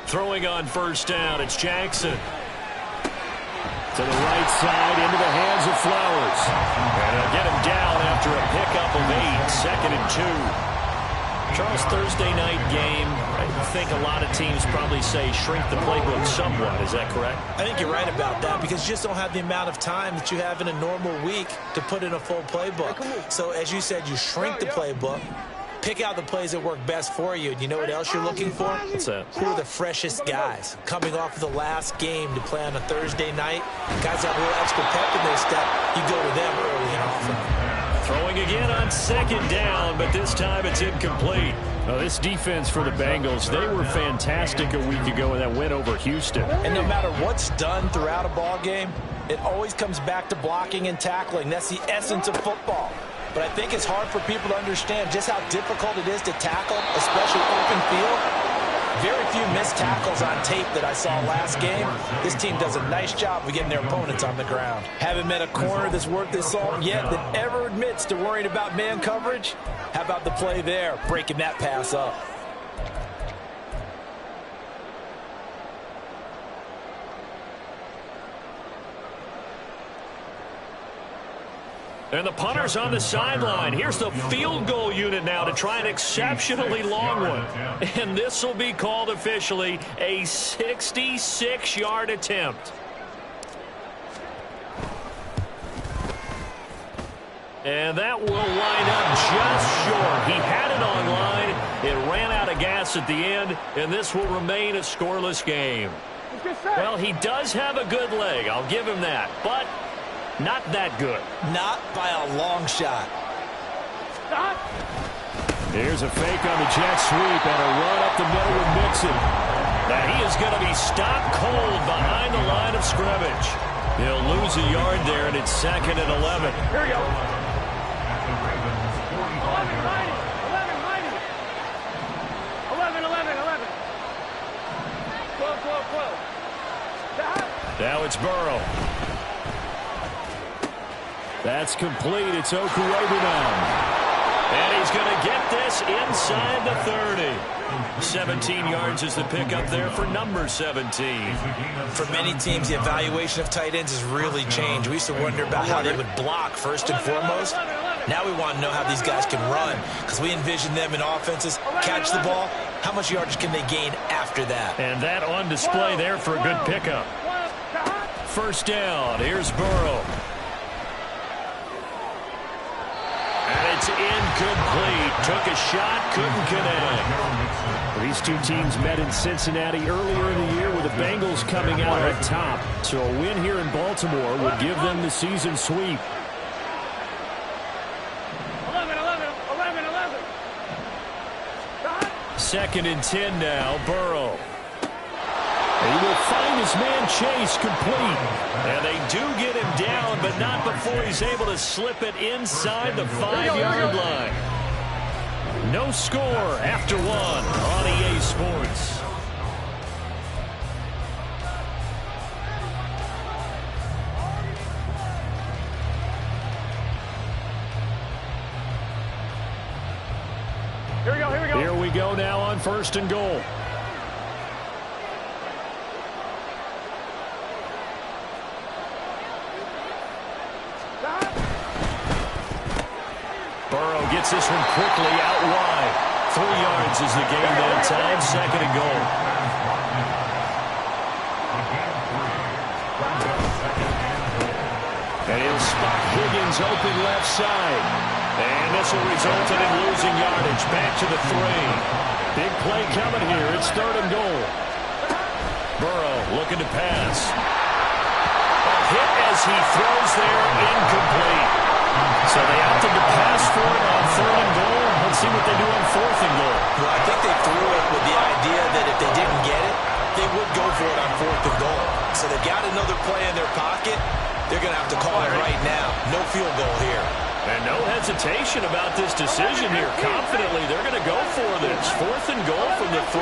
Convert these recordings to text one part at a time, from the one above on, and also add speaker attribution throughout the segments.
Speaker 1: Throwing on first down, it's Jackson. To the right side, into the hands of Flowers. And they'll get him down after a pickup of 8, 2nd and 2. Charles, Thursday night game, I think a lot of teams probably say shrink the playbook somewhat. Is that correct?
Speaker 2: I think you're right about that because you just don't have the amount of time that you have in a normal week to put in a full playbook. So as you said, you shrink the playbook. Pick out the plays that work best for you. And you know what else you're looking for?
Speaker 1: What's that?
Speaker 2: Who are the freshest guys? Coming off of the last game to play on a Thursday night, guys have a little extra pep in their step. You go to them early and often.
Speaker 1: Throwing again on 2nd down, but this time it's incomplete. Now, this defense for the Bengals, they were fantastic a week ago in that win over Houston.
Speaker 2: And no matter what's done throughout a ball game, it always comes back to blocking and tackling. That's the essence of football. But I think it's hard for people to understand just how difficult it is to tackle, especially open field. Very few missed tackles on tape that I saw last game. This team does a nice job of getting their opponents on the ground. Haven't met a corner that's worth this salt yet that ever admits to worrying about man coverage. How about the play there, breaking that pass up?
Speaker 1: And the punter's on the sideline. Here's the field goal unit now to try an exceptionally long one. And this will be called officially a 66-yard attempt. And that will line up just short. He had it on line. It ran out of gas at the end, and this will remain a scoreless game. Well, he does have a good leg. I'll give him that. But not that good.
Speaker 2: Not by a long shot.
Speaker 1: Here's a fake on the jet sweep and a run up the middle with Mixon. Now he is going to be stopped cold behind the line of scrimmage. He'll lose a yard there, and it's 2nd and 11.
Speaker 3: Here we go. 11. 12.
Speaker 1: Now it's Burrow. That's complete. It's Okuebu now. And he's going to get this inside the 30. 17 yards is the pickup there for number 17.
Speaker 2: For many teams, the evaluation of tight ends has really changed. We used to wonder about how they would block first and foremost. Now we want to know how these guys can run because we envision them in offenses, catch the ball. How much yardage can they gain after that?
Speaker 1: And that on display there for a good pickup. First down. Here's Burrow. And it's incomplete. Took a shot, couldn't connect. These two teams met in Cincinnati earlier in the year with the Bengals coming out on top. So a win here in Baltimore would give them the season sweep.
Speaker 3: 11.
Speaker 1: 2nd and 10 now, Burrow. He will find his man Chase complete. And they do get him down, but not before he's able to slip it inside the 5-yard line. No score after one on EA Sports.
Speaker 3: Here we go.
Speaker 1: Here we go now on 1st and goal. Burrow gets this one quickly out wide. 3 yards is the game that time. 2nd and goal. And he'll spot Higgins open left side. And this will result in him losing yardage. Back to the 3. Big play coming here. It's 3rd and goal. Burrow looking to pass. A hit as he throws there, incomplete. So they opted to pass for it on 3rd and goal. Let's see what they do on 4th and goal.
Speaker 2: Well, I think they threw it with the idea that if they didn't get it, they would go for it on 4th and goal. So they've got another play in their pocket. They're going to have to call it right now. No field goal here.
Speaker 1: And no hesitation about this decision here. Confidently, they're going to go for this. 4th and goal from the 3.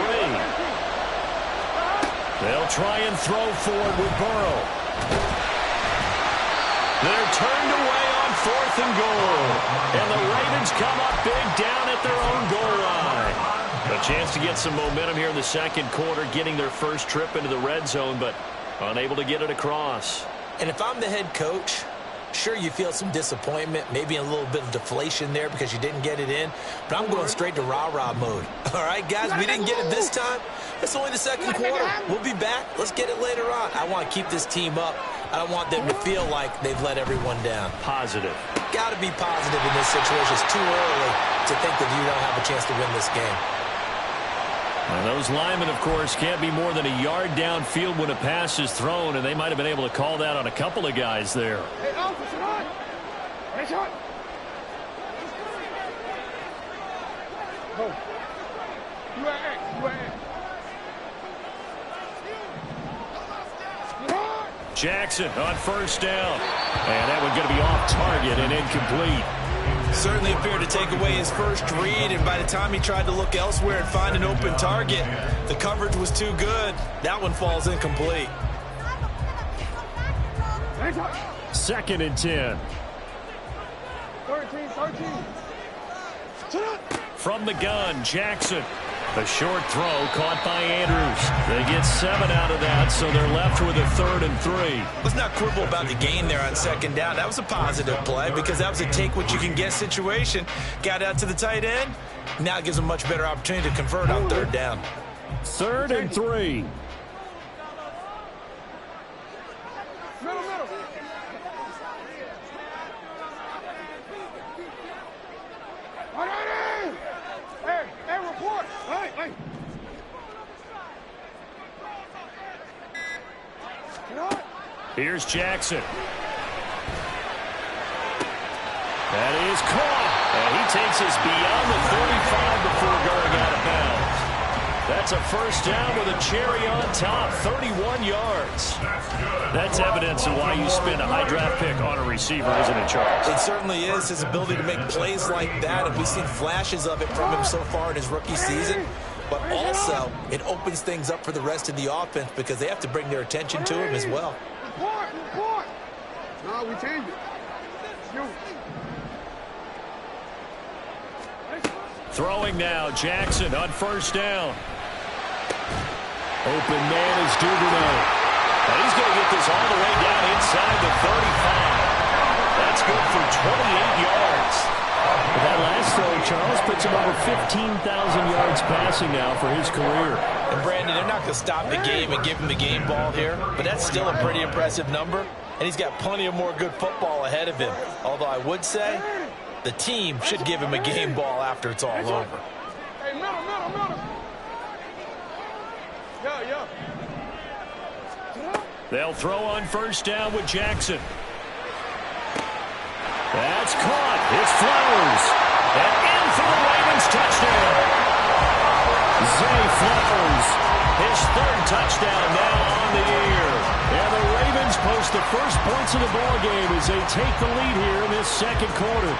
Speaker 1: They'll try and throw for it with Burrow. They're turned away on 4th and goal. And the Ravens come up big down at their own goal line. The Chance to get some momentum here in the second quarter, getting their first trip into the red zone, but unable to get it across.
Speaker 2: And if I'm the head coach, sure, you feel some disappointment, maybe a little bit of deflation there because you didn't get it in, but I'm going straight to rah-rah mode. All right, guys, we didn't get it this time. It's only the second quarter. We'll be back. Let's get it later on. I want to keep this team up. I don't want them to feel like they've let everyone down.
Speaker 1: Positive.
Speaker 2: Got to be positive in this situation. It's too early to think that you don't have a chance to win this game.
Speaker 1: And those linemen, of course, can't be more than a yard downfield when a pass is thrown, and they might have been able to call that on a couple of guys there.
Speaker 3: Hey, officer, on. Hey, shot. Go. You are X. You are X.
Speaker 1: Jackson on first down. And that one going to be off target and incomplete.
Speaker 2: Certainly appeared to take away his first read, and by the time he tried to look elsewhere and find an open target, the coverage was too good. That one falls incomplete.
Speaker 1: 2nd and 10.
Speaker 3: 13.
Speaker 1: From the gun, Jackson. A short throw caught by Andrews. They get 7 out of that, so they're left with a 3rd and 3.
Speaker 2: Let's not quibble about the gain there on 2nd down. That was a positive play because that was a take-what-you-can-get situation. Got out to the tight end. Now it gives them a much better opportunity to convert on 3rd down.
Speaker 1: 3rd and 3.
Speaker 3: Middle. Hey, report. Hey.
Speaker 1: Here's Jackson. That is caught. And he takes us beyond the 35 before going out of bounds. That's a first down with a cherry on top, 31 yards. That's evidence of why you spend a high draft pick on a receiver, isn't it, Charles?
Speaker 2: It certainly is. His ability to make plays like that, and we've seen flashes of it from him so far in his rookie season. But also, it opens things up for the rest of the offense because they have to bring their attention to him as well.
Speaker 3: Report. No, we changed it.
Speaker 1: Throwing now, Jackson on first down. Open man is Duvernay. And he's going to get this all the way down inside the 35. That's good for 28 yards.
Speaker 4: But that last throw, Charles, puts him over 15,000 yards passing now for his career.
Speaker 2: And Brandon, they're not going to stop the game and give him the game ball here, but that's still a pretty impressive number, and he's got plenty of more good football ahead of him. Although I would say the team should give him a game ball after it's all over.
Speaker 3: Hey, middle. Yeah.
Speaker 1: They'll throw on first down with Jackson. That's caught. It's Flowers. And in for the Ravens touchdown. Zay Flowers, his 3rd touchdown now on the year. And the Ravens post the first points of the ballgame as they take the lead here in this second quarter.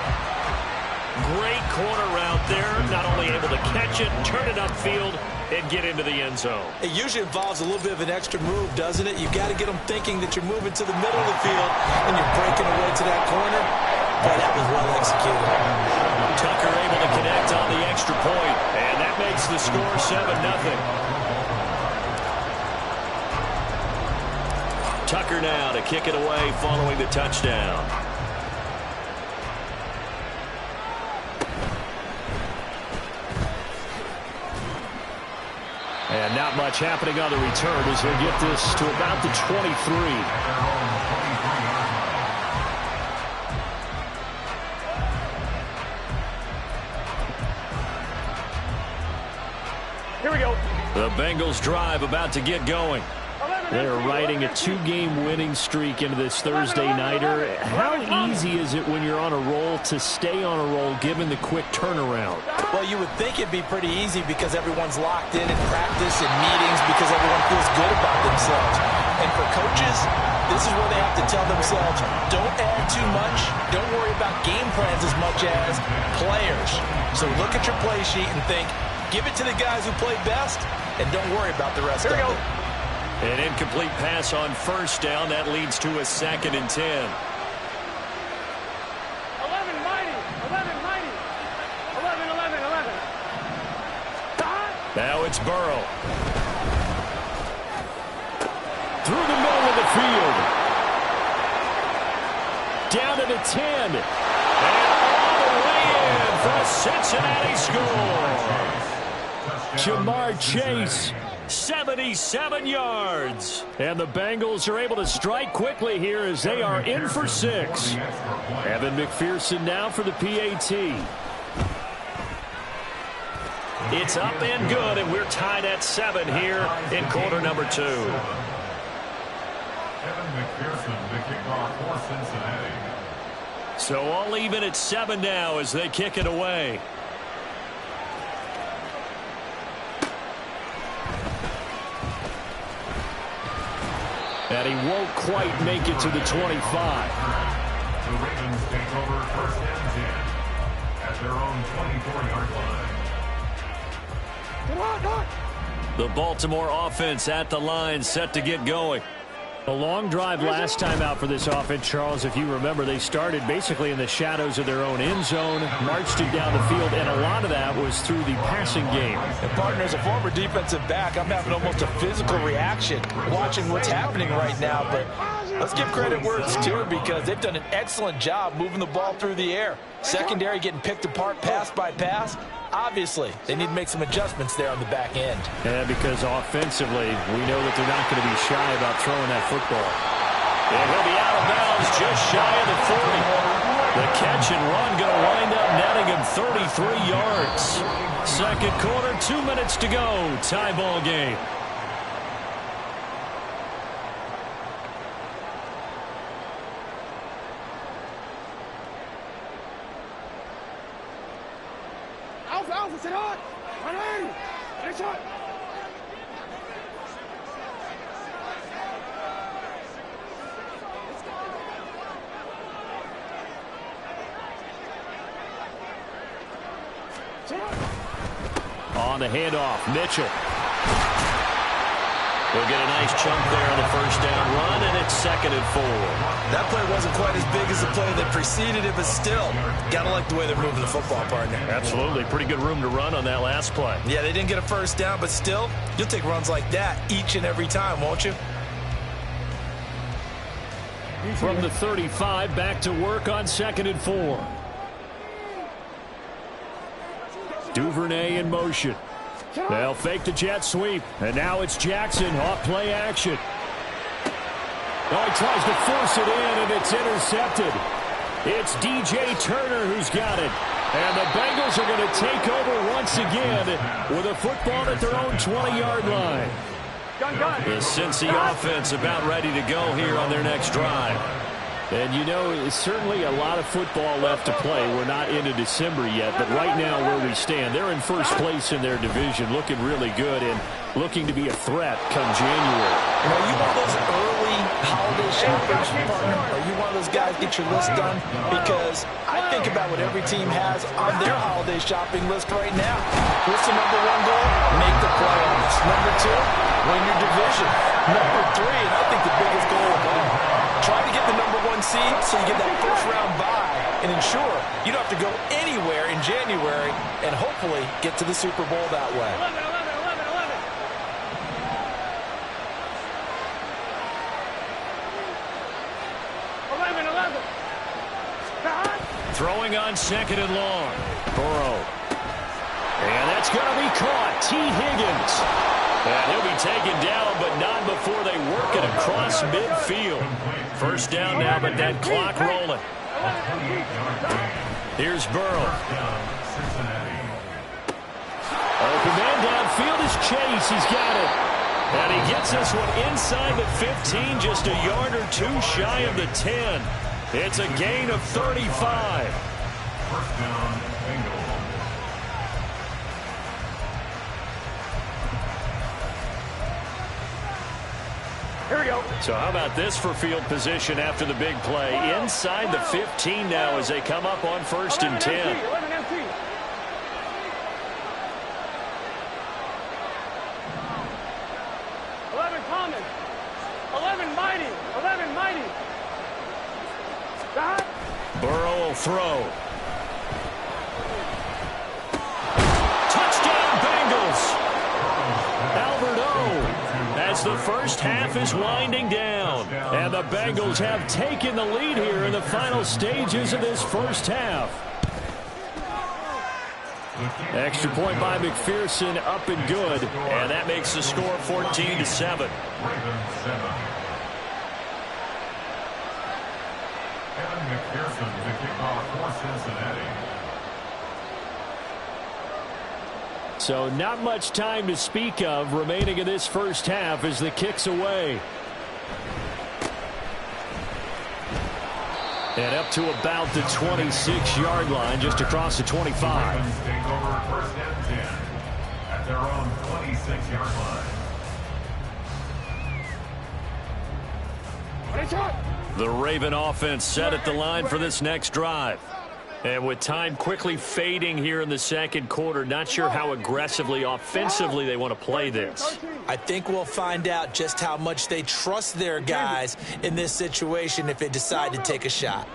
Speaker 1: Great corner route there. Not only able to catch it, turn it upfield, and get into the end zone.
Speaker 2: It usually involves a little bit of an extra move, doesn't it? You've got to get them thinking that you're moving to the middle of the field and you're breaking away to that corner. Boy, that was well executed.
Speaker 1: Tucker able to connect on the extra point, and that makes the score 7-0. Tucker now to kick it away following the touchdown. And not much happening on the return as they get this to about the 23.
Speaker 3: Here we go.
Speaker 1: The Bengals drive about to get going.
Speaker 4: They're riding a 2-game winning streak into this Thursday nighter. How easy is it when you're on a roll to stay on a roll given the quick turnaround?
Speaker 2: Well, you would think it'd be pretty easy because everyone's locked in practice and meetings because everyone feels good about themselves. And for coaches, this is where they have to tell themselves, don't add too much. Don't worry about game plans as much as players. So look at your play sheet and think, give it to the guys who play best, and don't worry about the rest of it.
Speaker 1: An incomplete pass on first down. That leads to a 2nd and 10.
Speaker 3: 11 mighty. 11.
Speaker 1: Now it's Burrow. Through the middle of the field. Down to the 10. And all the way in for a Cincinnati score. Jamar Chase, 77 yards. And the Bengals are able to strike quickly here as they are in for 6. Evan McPherson now for the PAT. It's up and good, and we're tied at 7 here in quarter number 2.
Speaker 5: Evan McPherson, the kickoff for Cincinnati.
Speaker 1: So all even at 7 now as they kick it away. And he won't quite make it to the 25.
Speaker 5: The Ravens take over first and 10 at their own 24-yard line.
Speaker 1: The Baltimore offense at the line, set to get going.
Speaker 4: A long drive last time out for this offense, Charles. If you remember, they started basically in the shadows of their own end zone, marched it down the field, and a lot of that was through the passing game.
Speaker 2: And partner, as a former defensive back, I'm having almost a physical reaction watching what's happening right now. But let's give credit where it's due because they've done an excellent job moving the ball through the air. Secondary getting picked apart pass by pass. Obviously, they need to make some adjustments there on the back end.
Speaker 4: Yeah, because offensively, we know that they're not going to be shy about throwing that football.
Speaker 1: And he'll be out of bounds just shy of the 40. The catch and run going to wind up netting him 33 yards. Second quarter, 2 minutes to go. Tie ball game.
Speaker 3: Alpha, sit hard. 180. Next shot.
Speaker 4: On the handoff, Mitchell.
Speaker 1: They'll get a nice chunk there on the first down run, and it's 2nd and 4.
Speaker 2: That play wasn't quite as big as the play that preceded it, but still, gotta like the way they're moving the football, partner.
Speaker 1: Absolutely. Pretty good room to run on that last play.
Speaker 2: Yeah, they didn't get a first down, but still, you'll take runs like that each and every time, won't you?
Speaker 4: From the 35, back to work on 2nd and 4. Duvernay in motion. They'll fake the jet sweep. And now it's Jackson off play action. Oh, he tries to force it in, and it's intercepted. It's DJ Turner who's got it. And the Bengals are going to take over once again with a football at their own 20-yard line.
Speaker 1: The Cincy offense about ready to go here on their next drive.
Speaker 4: And, you know, certainly a lot of football left to play. We're not into December yet, but right now where we stand, they're in first place in their division, looking really good and looking to be a threat come January.
Speaker 2: Are you one of those early holiday shoppers, partner? Are you one of those guys get your list done? Because I think about what every team has on their holiday shopping list right now. What's the number 1 goal? Make the playoffs. Number 2, win your division. Number 3, and I think the biggest goal of all, try to get the number 1 seed so you get that first-round bye and ensure you don't have to go anywhere in January and hopefully get to the Super Bowl that way.
Speaker 3: 11.
Speaker 1: Throwing on 2nd and long. Burrow. And that's going to be caught. T. Higgins. And he'll be taken down, but not before they work it across midfield. First down now, but that clock rolling. Here's Burrow.
Speaker 4: Open man downfield is Chase. He's got it.
Speaker 1: And he gets this one inside the 15, just a yard or 2 shy of the 10. It's a gain of 35.
Speaker 5: First down, Bengals.
Speaker 3: Here we go.
Speaker 1: So how about this for field position after the big play? Inside the 15 now as they come up on 1st and 10.
Speaker 3: 11 MT. 11 Thomas. 11 Mighty. 11 Mighty.
Speaker 1: Burrow will throw. Touchdown Bengals.
Speaker 4: first half is winding down. And the Bengals have taken the lead here in the final stages of this first half. Extra point by McPherson, up and good. And that makes the score 14-7.
Speaker 5: McPherson to kick off for Cincinnati.
Speaker 4: So not much time to speak of remaining in this first half as the kick's away. And up to about the 26-yard line, just across the 25.
Speaker 5: Ravens take over first and 10 at their own 26-yard line.
Speaker 4: The Raven offense set at the line for this next drive. And with time quickly fading here in the second quarter, not sure how aggressively, offensively they want to play this.
Speaker 2: I think we'll find out just how much they trust their guys in this situation if they decide to take a shot.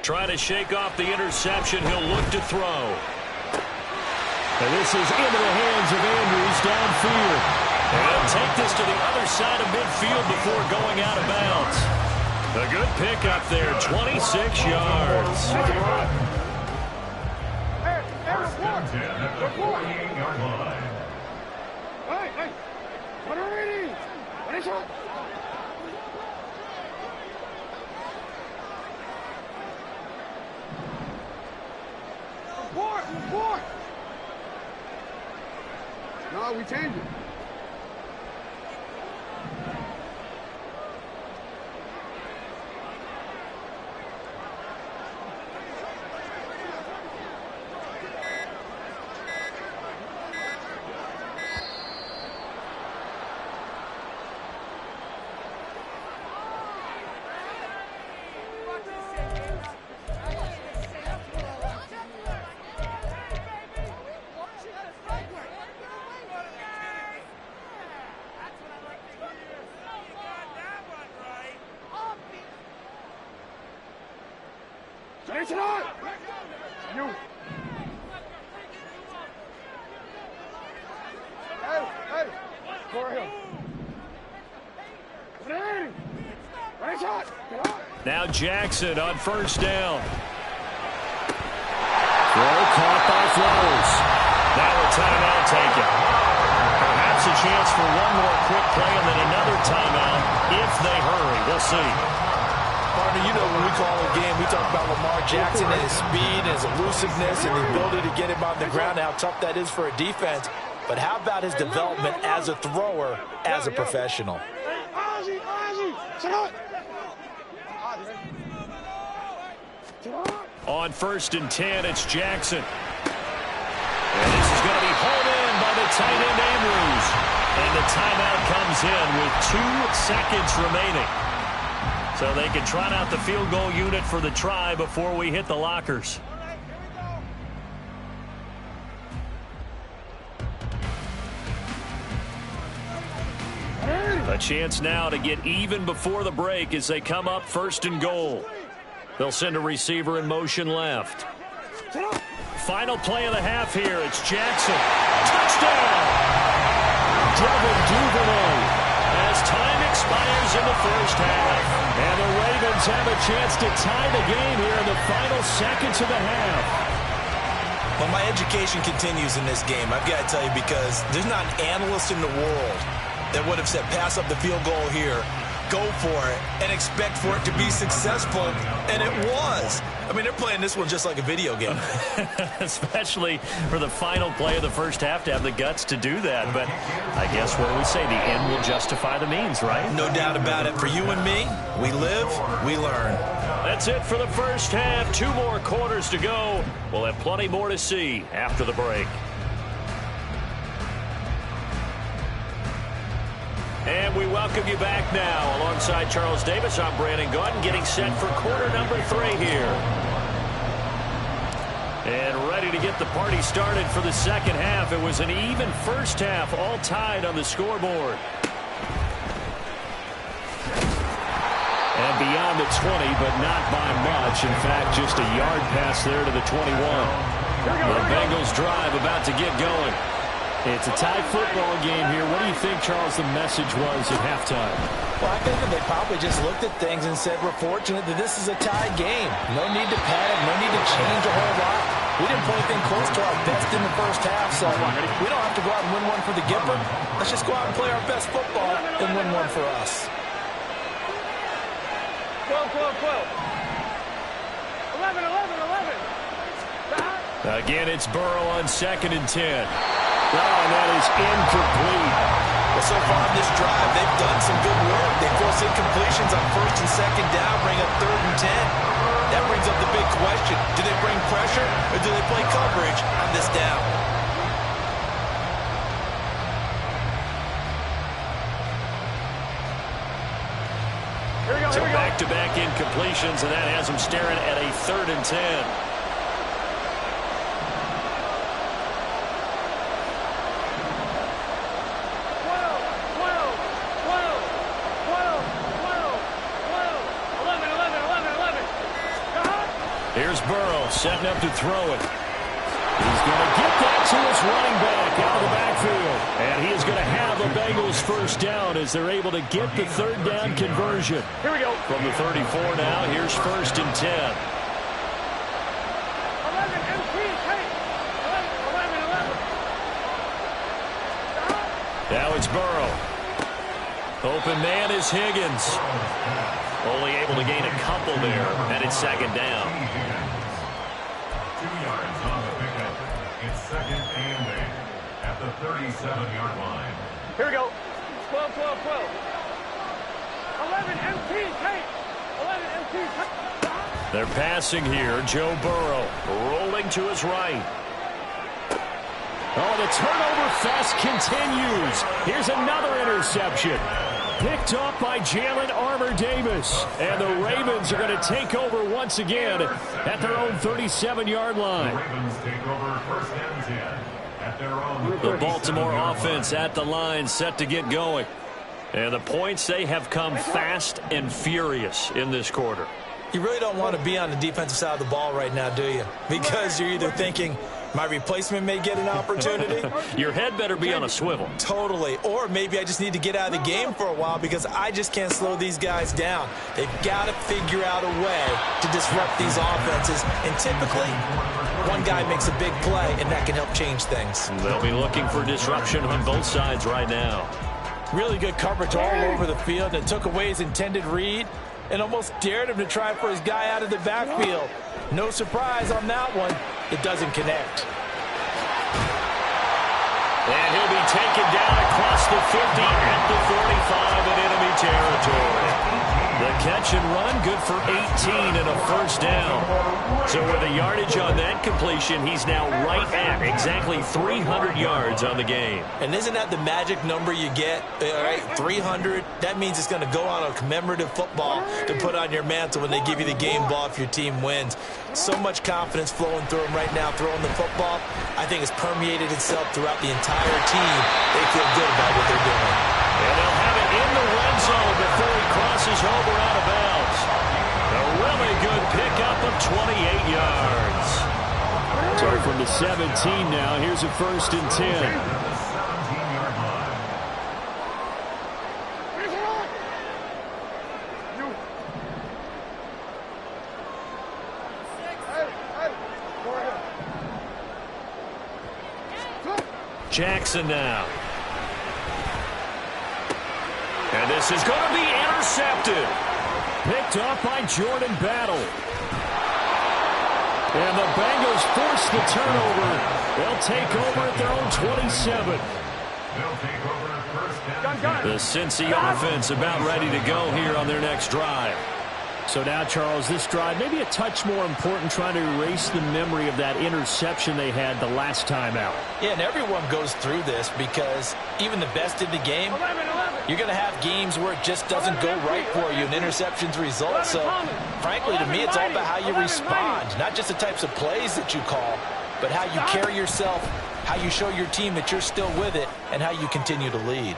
Speaker 4: Trying to shake off the interception, he'll look to throw. And this is into the hands of Andrews downfield. And he'll take this to the other side of midfield before going out of bounds. A good pickup there, 26 yards.
Speaker 5: First and 10 at the 48-yard line.
Speaker 3: No, we changed it. You. Hey, for him.
Speaker 4: Now Jackson on first down. Throw caught by Flowers. Now a timeout taken. Perhaps a chance for one more quick play and then another timeout if they hurry. We'll see.
Speaker 2: Partner, you know when we call a game, we talk about Lamar Jackson and his speed and his elusiveness and the ability to get him on the ground, how tough that is for a defense. But how about his development as a thrower, as a professional?
Speaker 4: On first and 10, it's Jackson. And this is going to be hauled in by the tight end Andrews. And the timeout comes in with 2 seconds remaining. So they can trot out the field goal unit for the try before we hit the lockers. A chance now to get even before the break as they come up first and goal. They'll send a receiver in motion left. Final play of the half here. It's Jackson. Touchdown! Devin Duvernay. As time expires in the first half. And the Ravens have a chance to tie the game here in the final seconds of the half.
Speaker 2: Well, my education continues in this game, I've got to tell you, because there's not an analyst in the world that would have said pass up the field goal here, go for it, and expect for it to be successful, and it was. I mean, they're playing this one just like a video game.
Speaker 4: Especially for the final play of the first half to have the guts to do that. But I guess what do we say? The end will justify the means, right?
Speaker 2: No doubt about it. For you and me, we live, we learn.
Speaker 4: That's it for the first half. 2 more quarters to go. We'll have plenty more to see after the break. And we welcome you back now. Alongside Charles Davis, I'm Brandon Gaudin, getting set for quarter number 3 here. And ready to get the party started for the second half. It was an even first half, all tied on the scoreboard. And beyond the 20, but not by much. In fact, just a yard pass there to the 21. The Bengals drive about to get going. It's a tie football game here. What do you think, Charles, the message was at halftime?
Speaker 2: Well, I think that they probably just looked at things and said, we're fortunate that this is a tie game. No need to panic, no need to change a whole lot. We didn't play anything close to our best in the first half, so we don't have to go out and win one for the Gipper. Let's just go out and play our best football and win one for us.
Speaker 3: 12, 12, 12. 11, 11, 11.
Speaker 4: Again, it's Burrow on 2nd and 10. Oh, and that is incomplete.
Speaker 2: Well, so far in this drive, they've done some good work. They force incompletions on 1st and 2nd down, bring up 3rd and 10. That brings up the big question. Do they bring pressure or do they play coverage on this down?
Speaker 3: Here we go,
Speaker 4: So
Speaker 3: here we go.
Speaker 4: back-to-back incompletions, and that has them staring at a 3rd and 10.
Speaker 3: 11.
Speaker 4: Here's Burrow setting up to throw it. He's going to get that to his running back out of the backfield. And he is going to have the Bengals first down as they're able to get the 3rd down conversion.
Speaker 3: Here we go.
Speaker 4: From the 34 now, here's 1st and 10.
Speaker 3: 11, MP, hey. 11, 11.
Speaker 4: Now it's Burrow. Open man is Higgins. Only able to gain a couple there, and it's 2nd down.
Speaker 5: 2 yards on the pickup. It's 2nd and 8 at the 37-yard line.
Speaker 3: Here we go. 12, 12, 12. 11, MP, hey. 11, MP, hey.
Speaker 4: They're passing here. Joe Burrow rolling to his right. Oh, the turnover fest continues. Here's another interception. Picked off by Jalen Armour-Davis. And the Ravens are going to take over once again at their own 37-yard line.
Speaker 5: The Ravens take over 1st and 10 at their own.
Speaker 4: The Baltimore offense at the line, set to get going. And the points, they have come fast and furious in this quarter.
Speaker 2: You really don't want to be on the defensive side of the ball right now, do you? Because you're either thinking, my replacement may get an opportunity.
Speaker 4: Your head better be on a swivel.
Speaker 2: Totally. Or maybe I just need to get out of the game for a while because I just can't slow these guys down. They've got to figure out a way to disrupt these offenses. And typically, one guy makes a big play, and that can help change things.
Speaker 4: They'll be looking for disruption on both sides right now.
Speaker 2: Really good coverage all over the field and took away his intended read and almost dared him to try for his guy out of the backfield. No surprise on that one. It doesn't connect.
Speaker 4: And he'll be taken down across the 50 at the 45 in enemy territory. The catch and run, good for 18 and a first down. So with the yardage on that completion, he's now right at exactly 300 yards on the game.
Speaker 2: And isn't that the magic number you get? All right, 300. That means it's going to go on a commemorative football to put on your mantle when they give you the game ball if your team wins. So much confidence flowing through him right now, throwing the football. I think it's permeated itself throughout the entire team. They feel good about what they're doing.
Speaker 4: And they'll have it in the red zone before he crosses over out of bounds. A really good pickup of 28 yards. So from the 17 now, here's a 1st and 10.
Speaker 5: 17-yard line.
Speaker 4: Jackson now. And this is going to be intercepted. Picked off by Jordan Battle. And the Bengals force the turnover. They'll take over at their own 27.
Speaker 5: They'll take over 1st and 10.
Speaker 4: The Cincy offense about ready to go here on their next drive. So now, Charles, this drive may be a touch more important, trying to erase the memory of that interception they had the last time out.
Speaker 2: Yeah, and everyone goes through this because even the best in the game, you're going to have games where it just doesn't go right for you and interceptions result. So, frankly, to me, it's all about how you respond, not just the types of plays that you call, but how you carry yourself, how you show your team that you're still with it, and how you continue to lead.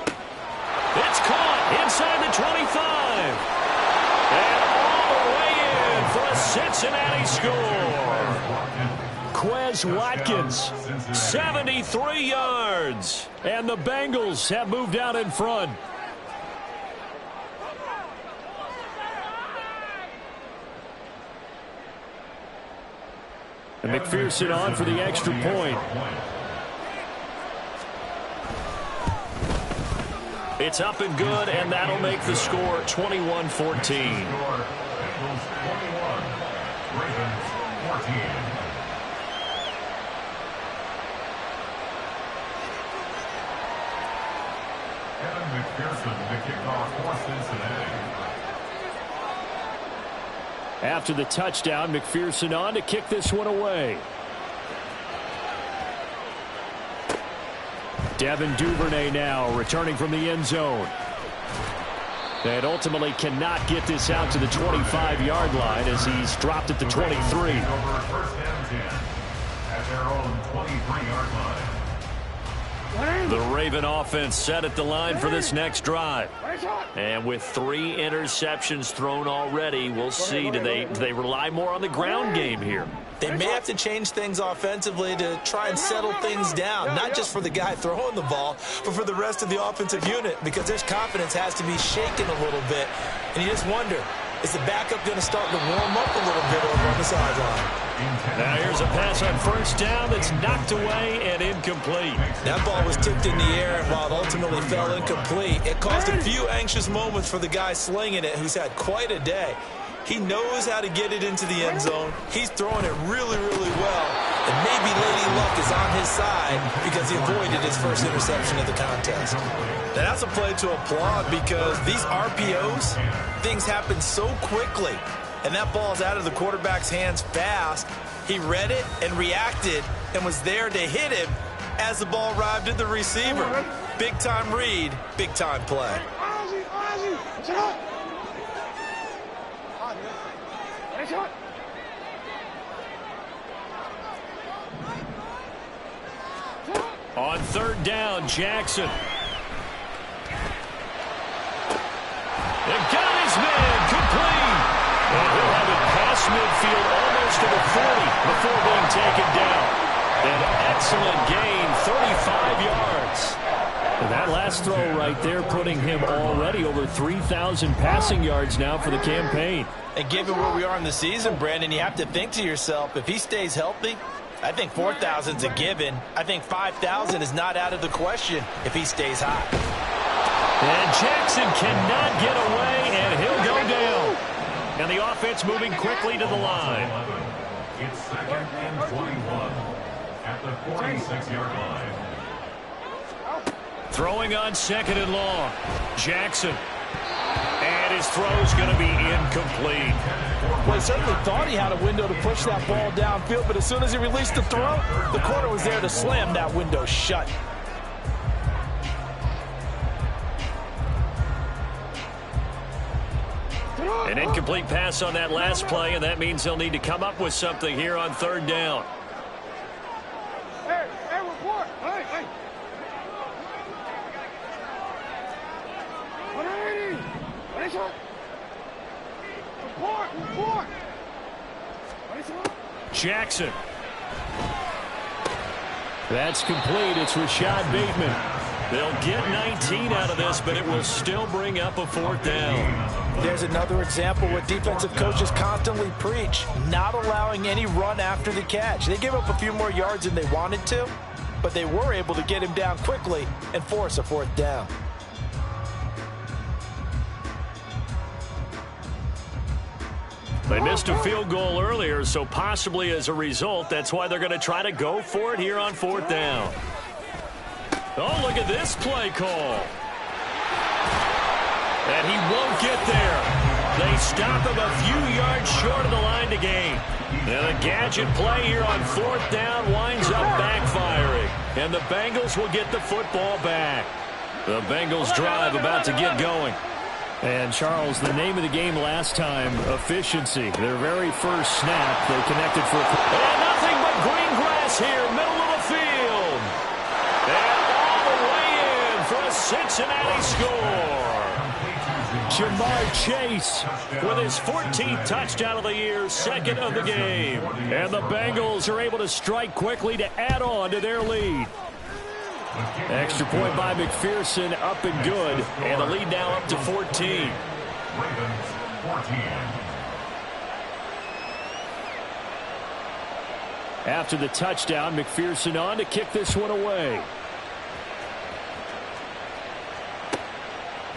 Speaker 4: It's caught inside the 25. And all the way in for a Cincinnati score. Quez Watkins. 73 yards. And the Bengals have moved out in front. And McPherson on for the extra point. It's up and good, and that'll make the score 21-14.
Speaker 5: McPherson, the kickoff for Cincinnati.
Speaker 4: After the touchdown, McPherson on to kick this one away. Devin Duvernay now returning from the end zone. And ultimately cannot get this out to the 25-yard line as he's dropped at the 23.
Speaker 5: First and 10 at their own 23-yard line.
Speaker 4: The Raven offense set at the line for this next drive. And with 3 interceptions thrown already, we'll see, do they rely more on the ground game here?
Speaker 2: They may have to change things offensively to try and settle things down, not just for the guy throwing the ball, but for the rest of the offensive unit, because their confidence has to be shaken a little bit. And you just wonder, is the backup going to start to warm up a little bit over on the sideline?
Speaker 4: Now here's a pass on first down that's knocked away and incomplete.
Speaker 2: That ball was tipped in the air, and while it ultimately fell incomplete, it caused a few anxious moments for the guy slinging it, who's had quite a day. He knows how to get it into the end zone. He's throwing it really, really well. And maybe Lady Luck is on his side because he avoided his first interception of the contest. Now, that's a play to applaud because these RPOs, things happen so quickly. And that ball's out of the quarterback's hands fast. He read it and reacted and was there to hit him as the ball arrived at the receiver. Big-time read, big-time play.
Speaker 4: On third down, Jackson. They got his man complete. And he'll have it past midfield almost to the 40 before being taken down. An excellent gain, 35 yards. And that last throw right there putting him already over 3,000 passing yards now for the campaign.
Speaker 2: And given where we are in the season, Brandon, you have to think to yourself, if he stays healthy, I think 4,000's a given. I think 5,000 is not out of the question if he stays hot.
Speaker 4: And Jackson cannot get away, and he'll go down. And the offense moving quickly to the line.
Speaker 5: It's 2nd and 21 at the 46-yard line.
Speaker 4: Throwing on 2nd and long. Jackson. And his throw's going to be incomplete.
Speaker 2: Well, he certainly thought he had a window to push that ball downfield, but as soon as he released the throw, the corner was there to slam that window shut.
Speaker 4: An incomplete pass on that last play, and that means they'll need to come up with something here on third down.
Speaker 3: Hey, report. Hey. 180. Report.
Speaker 4: Jackson. That's complete. It's Rashad Bateman. They'll get 19 out of this, but it will still bring up a 4th down.
Speaker 2: There's another example what defensive coaches constantly preach, not allowing any run after the catch. They gave up a few more yards than they wanted to, but they were able to get him down quickly and force a 4th down.
Speaker 4: They missed a field goal earlier, so possibly as a result, that's why they're going to try to go for it here on 4th down. Oh, look at this play call. And he won't get there. They stop him a few yards short of the line to gain. And a gadget play here on 4th down winds up backfiring. And the Bengals will get the football back. The Bengals drive about to get going. And, Charles, the name of the game last time, efficiency. Their very first snap, they connected for and nothing but green grass here, middle of the field. And all the way in for a Cincinnati score. Jamar Chase with his 14th touchdown of the year, second of the game. And the Bengals are able to strike quickly to add on to their lead. Extra point by McPherson, up and good. And the lead now up to 14.
Speaker 5: Ravens 14.
Speaker 4: After the touchdown, McPherson on to kick this one away.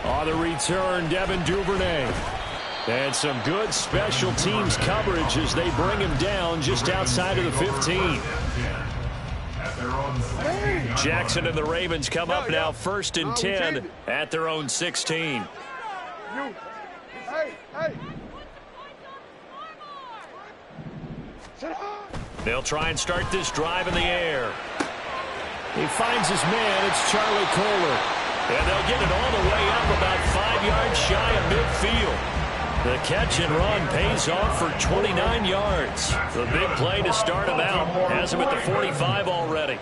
Speaker 4: On the return, Devin Duvernay. And some good special teams coverage as they bring him down just outside of the 15. Jackson and the Ravens come up now first and 10 at their own 16. They'll try and start this drive in the air. He finds his man. It's Charlie Kohler. And they'll get it all the way up about 5 yards shy of midfield. The catch and run pays off for 29 yards. The big play to start him out. Has him at the 45 already.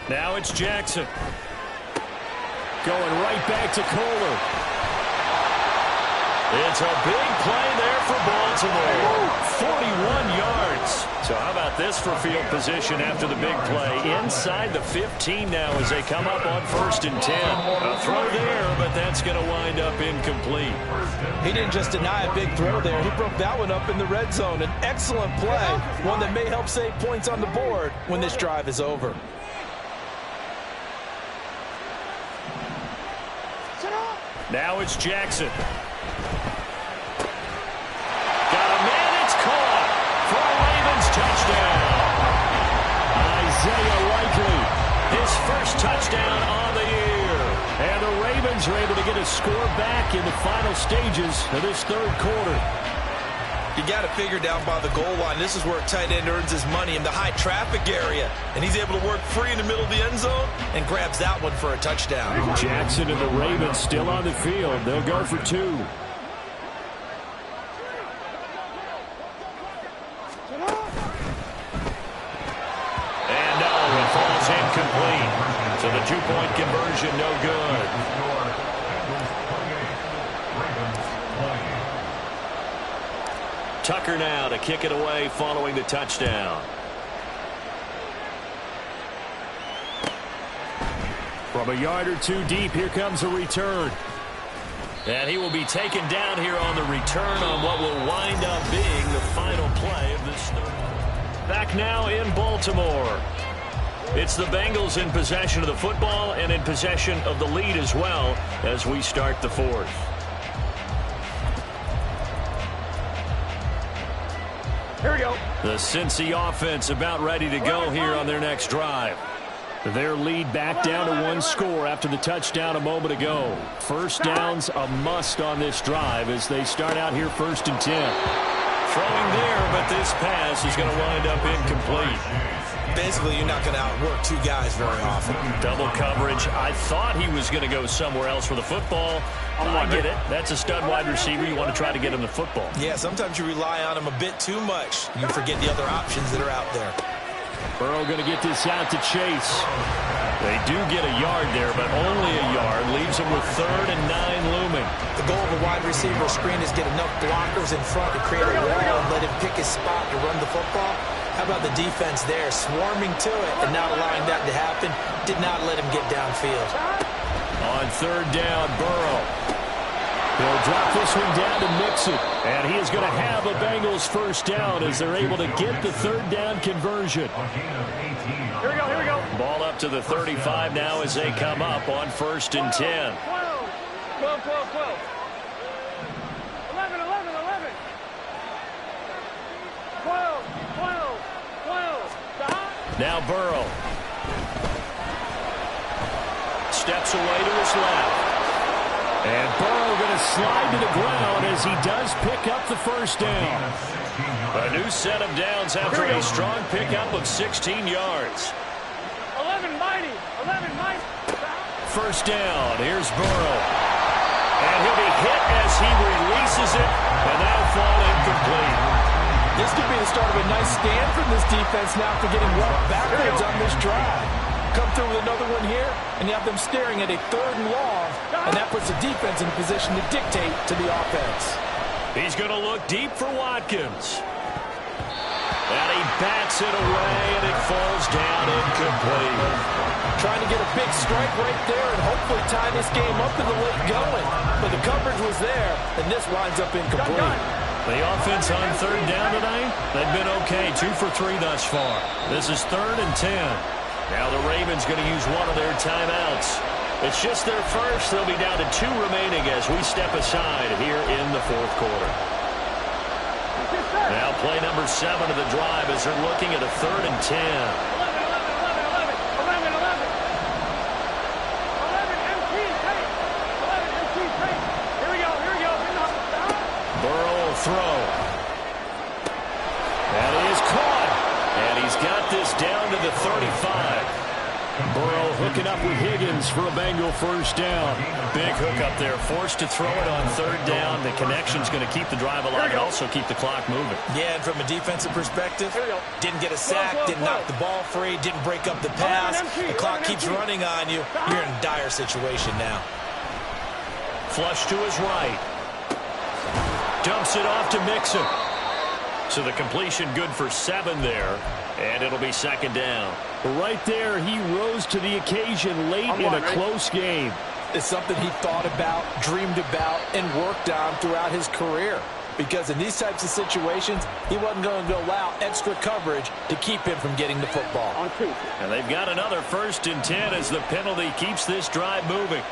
Speaker 4: Now it's Jackson. Going right back to Kohler. It's a big play there for Baltimore. 41 yards. So how about this for field position after the big play? Inside the 15 now as they come up on first and 10. A throw there, but that's going to wind up incomplete.
Speaker 2: He didn't just deny a big throw there. He broke that one up in the red zone. An excellent play. One that may help save points on the board when this drive is over.
Speaker 4: Now it's Jackson. Got a man, it's caught for a Ravens touchdown. Isaiah Likely, his first touchdown on the year. And the Ravens are able to get a score back in the final stages of this third quarter.
Speaker 2: You got to figure down by the goal line. This is where a tight end earns his money in the high traffic area. And he's able to work free in the middle of the end zone and grabs that one for a touchdown.
Speaker 4: Jackson and the Ravens still on the field. They'll go for two. And no, it falls incomplete. So the two-point conversion no good. Tucker now to kick it away following the touchdown. From a yard or two deep, here comes a return. And he will be taken down here on the return on what will wind up being the final play of this third. Back now in Baltimore. It's the Bengals in possession of the football and in possession of the lead as well as we start the fourth.
Speaker 3: Here we go.
Speaker 4: The Cincy offense about ready to go here on their next drive. Their lead back down to one score after the touchdown a moment ago. First down's a must on this drive as they start out here first and 10. Throwing there, but this pass is going to wind up incomplete.
Speaker 2: Basically, you're not going to outwork two guys very often.
Speaker 4: Double coverage. I thought he was going to go somewhere else for the football. I get it. That's a stud wide receiver. You want to try to get him the football.
Speaker 2: Yeah, sometimes you rely on him a bit too much. You forget the other options that are out there.
Speaker 4: Burrow going to get this out to Chase. They do get a yard there, but only a yard. Leaves them with 3rd and 9 looming.
Speaker 2: The goal of a wide receiver screen is get enough blockers in front to create a wall and let him pick his spot to run the football. How about the defense there, swarming to it and not allowing that to happen? Did not let him get downfield.
Speaker 4: On 3rd down, Burrow. He'll drop this one down to Mixon. And he is going to have a Bengals first down as they're able to get the 3rd down conversion.
Speaker 3: Here we go, here we go.
Speaker 4: Ball up to the 35 now as they come up on 1st and 10.
Speaker 3: 12, 12, 12. 11, 11, 11. 12, 12, 12.
Speaker 4: Now Burrow. Steps away to his left. And Burrow going to slide to the ground as he does pick up the first down. A new set of downs after a strong pickup of 16 yards.
Speaker 3: 11 mighty. 11 mighty.
Speaker 4: First down. Here's Burrow. And he'll be hit as he releases it. And that'll fall incomplete.
Speaker 2: This could be the start of a nice stand from this defense now for getting walked backwards on this drive. come through with another one here, and you have them staring at a 3rd and long, and that puts the defense in a position to dictate to the offense.
Speaker 4: He's going to look deep for Watkins. And he bats it away, and it falls down incomplete.
Speaker 2: Trying to get a big strike right there and hopefully tie this game up in the late going. But the coverage was there, and this winds up incomplete.
Speaker 4: The offense on 3rd down tonight, they've been okay, 2 for 3 thus far. This is 3rd and 10. Now the Ravens going to use one of their timeouts. It's just their first. They'll be down to 2 remaining as we step aside here in the 4th quarter. Now play number 7 of the drive as they're looking at a 3rd and 10.
Speaker 3: 11 MT tape. 11 MT tape. Here we go.
Speaker 4: Burrow will throw. And he is caught. And he's got this down to the 35. Burrow hooking up with Higgins for a Bengal first down. Big hook up there, forced to throw it on 3rd down. The connection's going to keep the drive alive and also keep the clock moving.
Speaker 2: Yeah, and from a defensive perspective, didn't get a sack, didn't knock the ball free, didn't break up the pass. The clock keeps running on you. You're in a dire situation now.
Speaker 4: Flush to his right. Dumps it off to Mixon. So the completion good for 7 there, and it'll be 2nd down. Right there, he rose to the occasion late in a close game.
Speaker 2: It's something he thought about, dreamed about, and worked on throughout his career. Because in these types of situations, he wasn't going to allow extra coverage to keep him from getting the football.
Speaker 4: And they've got another 1st and 10 as the penalty keeps this drive moving.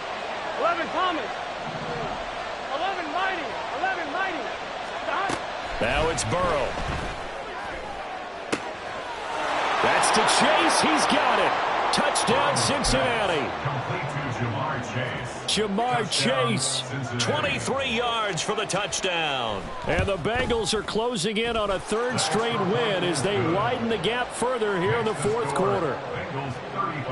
Speaker 3: 11 Thomas. 11 Mighty. 11 Mighty. Stop.
Speaker 4: Now it's Burrow. That's to Chase. He's got it. Touchdown, Cincinnati.
Speaker 5: Complete to Jamar Chase.
Speaker 4: Jamar Chase, 23 yards for the touchdown. And the Bengals are closing in on a 3rd straight win as they widen the gap further here in the 4th quarter.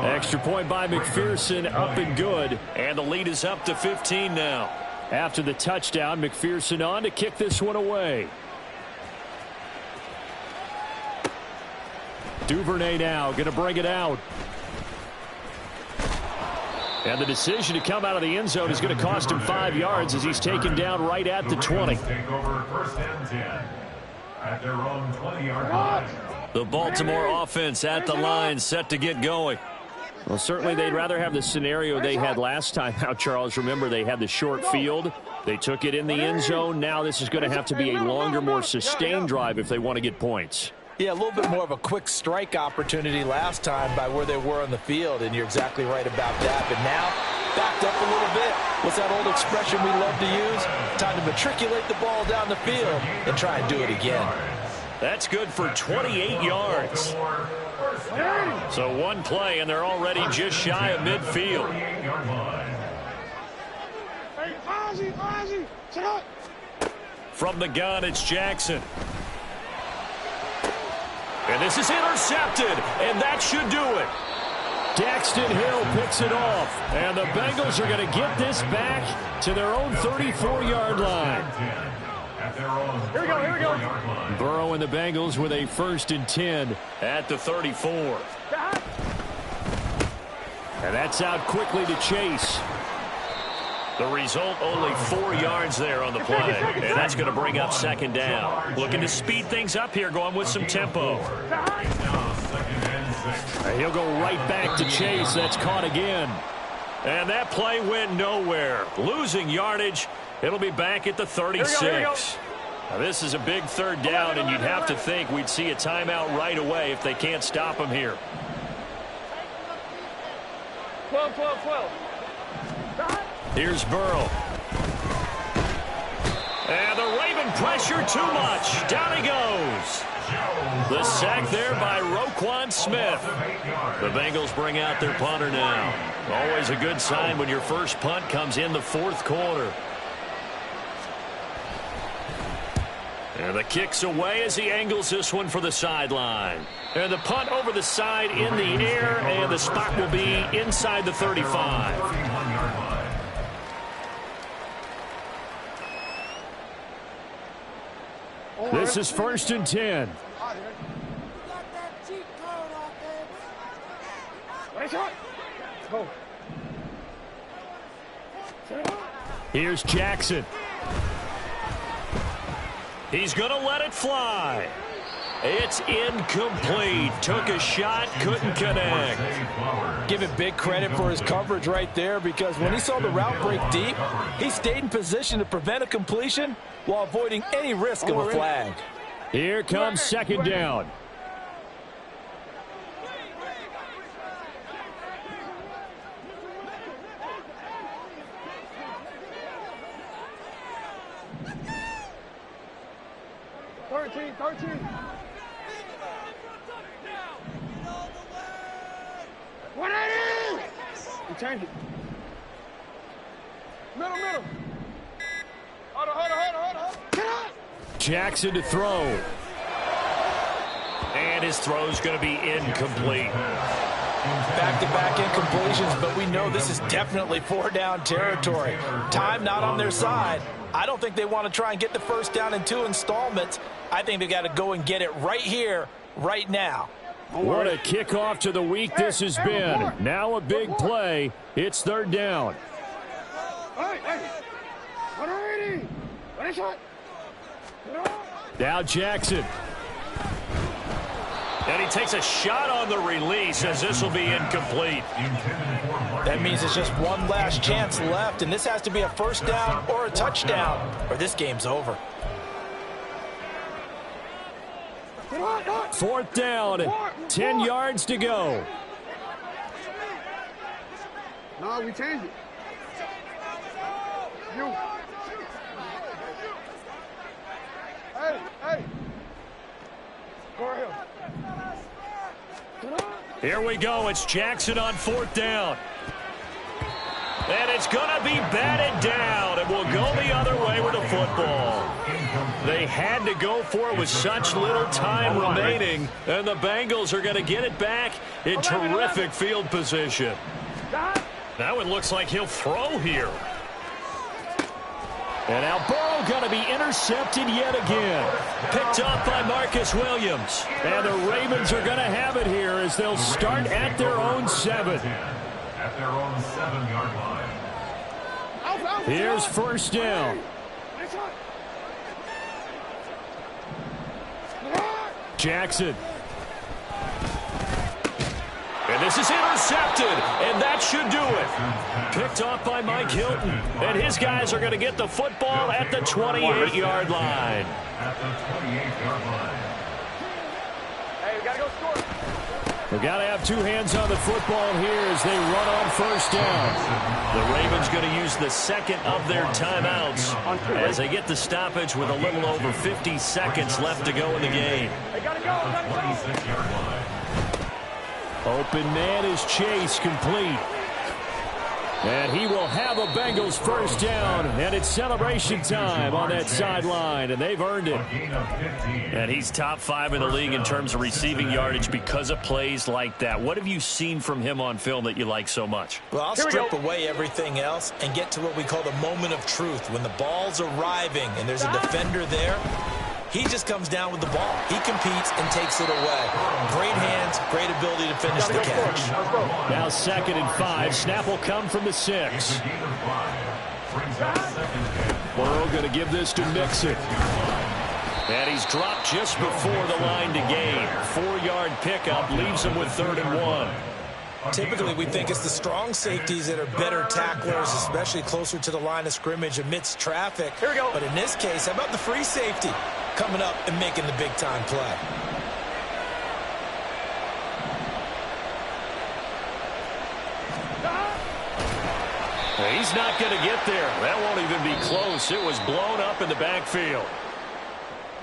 Speaker 4: Extra point by McPherson, up and good. And the lead is up to 15 now. After the touchdown, McPherson on to kick this one away. Duvernay now going to bring it out. And the decision to come out of the end zone is going to cost him 5 yards as he's taken down right at the 20.
Speaker 5: Take over 1st and 10 at their own 20-yard line.
Speaker 4: The Baltimore offense at the line set to get going. Well, certainly they'd rather have the scenario they had last time out, Charles. Remember, they had the short field. They took it in the end zone. Now this is going to have to be a longer, more sustained drive if they want to get points.
Speaker 2: Yeah, a little bit more of a quick strike opportunity last time by where they were on the field, and you're exactly right about that. But now, backed up a little bit. What's that old expression we love to use? Time to matriculate the ball down the field and try and do it again.
Speaker 4: That's good for 28 yards. So one play, and they're already just shy of midfield.
Speaker 3: Hey, Ozzy, sit up.
Speaker 4: From the gun, it's Jackson. And this is intercepted, and that should do it. Daxton Hill picks it off, and the Bengals are going to get this back to their own 34-yard line.
Speaker 3: Here we go.
Speaker 4: Burrow and the Bengals with a 1st and 10 at the 34. And that's out quickly to Chase. The result, only 4 yards there on the play. And that's going to bring up 2nd down. Looking to speed things up here, going with some tempo. And he'll go right back to Chase. That's caught again. And that play went nowhere. Losing yardage. It'll be back at the 36.
Speaker 3: Here we go.
Speaker 4: Now, this is a big 3rd down, and you'd have to think we'd see a timeout right away if they can't stop him here.
Speaker 3: 12.
Speaker 4: Here's Burrow. And the Raven pressure too much. Down he goes. The sack there by Roquan Smith. The Bengals bring out their punter now. Always a good sign when your first punt comes in the 4th quarter. And the kick's away as he angles this one for the sideline. And the punt over the side in the air, and the spot will be inside the 35. This is 1st and 10.
Speaker 3: Go.
Speaker 4: Here's Jackson. He's going to let it fly. It's incomplete. Took a shot, couldn't connect.
Speaker 2: Give him big credit for his coverage right there, because when he saw the route break deep, he stayed in position to prevent a completion while avoiding any risk of a flag.
Speaker 4: Here comes second down.
Speaker 3: Thirteen. What are you? You change it. Middle. Hold on.
Speaker 4: Jackson to throw.
Speaker 1: And his throw's going to be incomplete.
Speaker 2: Back-to-back incompletions, but we know this is definitely four-down territory. Time not on their side. I don't think they want to try and get the first down in 2 installments. I think they got to go and get it right here, right now.
Speaker 4: What a kickoff to the week this has been. Now a big play. It's third down. Now Jackson.
Speaker 1: And he takes a shot on the release, as this will be incomplete.
Speaker 2: That means it's just one last chance left, and this has to be a first down or a touchdown, or this game's over.
Speaker 4: Fourth down, 10 yards to go.
Speaker 3: No, we changed it. You. Hey. Go ahead.
Speaker 1: Here we go. It's Jackson on fourth down. And it's going to be batted down, and we'll go the other way with the football. They had to go for it with such little time remaining, and the Bengals are going to get it back in terrific field position. Now it looks like he'll throw here.
Speaker 4: And now Burrow going to be intercepted yet again.
Speaker 1: Picked up by Marcus Williams.
Speaker 4: And the Ravens are going to have it here as they'll start at their own 7.
Speaker 5: At their own 7-yard line.
Speaker 4: Here's first down. Jackson.
Speaker 1: And this is intercepted, and that should do it. Picked off by Mike Hilton, and his guys are going to get the football at the 28-yard line.
Speaker 5: At the 28-yard line.
Speaker 3: Hey, we got to go score.
Speaker 4: We've got to have two hands on the football here as they run on first down.
Speaker 1: The Ravens going to use the second of their timeouts as they get the stoppage with a little over 50 seconds left to go in the game.
Speaker 3: Hey, got to go.
Speaker 5: 26-yard line.
Speaker 4: Open man is Chase, complete. And he will have a Bengals first down, and it's celebration time on that sideline, and they've earned it.
Speaker 1: And he's top 5 in the league in terms of receiving yardage because of plays like that. What have you seen from him on film that you like so much?
Speaker 2: Well, I'll strip away everything else and get to what we call the moment of truth. When the ball's arriving and there's a defender there, he just comes down with the ball. He competes and takes it away. Great hands, great ability to finish the catch.
Speaker 4: Now 2nd and 5. Snap will come from the 6. Burrow going to give this to Mixon.
Speaker 1: And he's dropped just before the line to gain. 4-yard pickup leaves him with 3rd and 1.
Speaker 2: Typically, we think it's the strong safeties that are better tacklers, especially closer to the line of scrimmage amidst traffic.
Speaker 3: Here we go.
Speaker 2: But in this case, how about the free safety coming up and making the big-time play?
Speaker 1: He's not going to get there. That won't even be close. It was blown up in the backfield.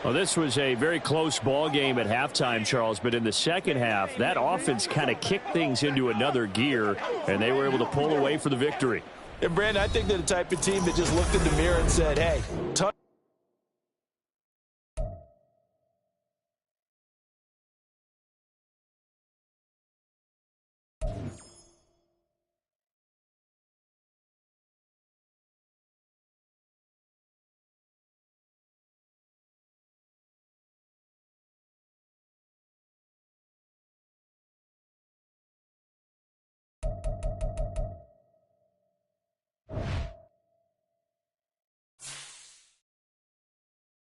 Speaker 4: Well, this was a very close ball game at halftime, Charles, but in the second half, that offense kind of kicked things into another gear, and they were able to pull away for the victory.
Speaker 2: And, Brandon, I think they're the type of team that just looked in the mirror and said, hey,